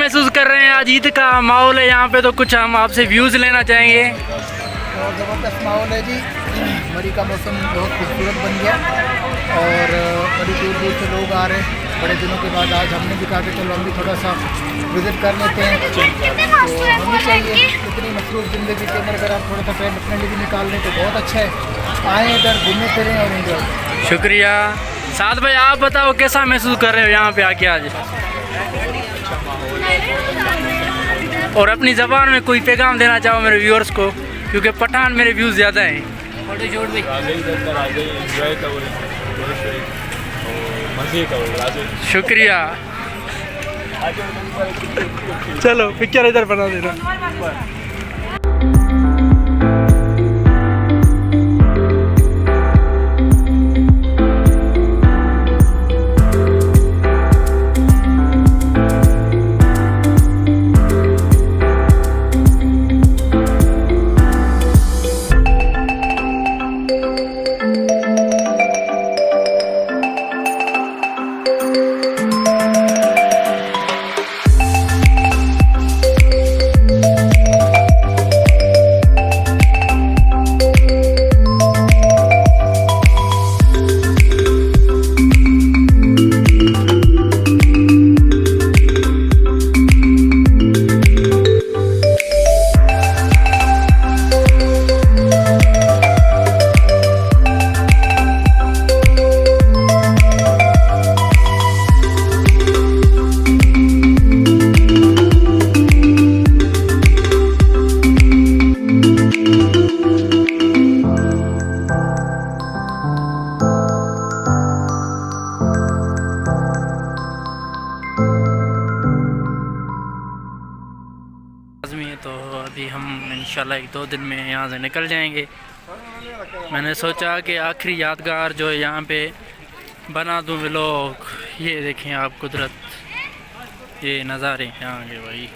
महसूस कर रहे हैं? आज ईद का माहौल है यहाँ पे, तो कुछ हम आपसे व्यूज़ लेना चाहेंगे। बहुत ज़बरदस्त माहौल है जी। मरी का मौसम बहुत खूबसूरत बन गया और बड़ी दूर दूर से लोग आ रहे हैं। बड़े दिनों के बाद आज हमने भी कहा कि चलो हम भी थोड़ा सा विज़िट कर लेते हैं। तो होनी चाहिए, इतनी मसरूफ़ ज़िंदगी के अंदर अगर आप थोड़ा सा टाइम अपने लिए भी निकाल लें तो बहुत अच्छा है। आएँ इधर घूमें फिरें और एंजॉय। शुक्रिया। साथ भाई आप बताओ कैसा महसूस कर रहे हो यहाँ पे आके आज? और अपनी ज़बान में कोई पैगाम देना चाहो मेरे व्यूअर्स को, क्योंकि पठान मेरे व्यूज़ ज़्यादा हैं। शुक्रिया। चलो पिक्चर इधर बना देना। तो अभी हम इंशाल्लाह 1-2 दिन में यहाँ से निकल जाएंगे। मैंने सोचा कि आखिरी यादगार जो है यहाँ पे बना दूँ व्लॉग। ये देखें आप कुदरत, ये नज़ारे यहाँ के भाई।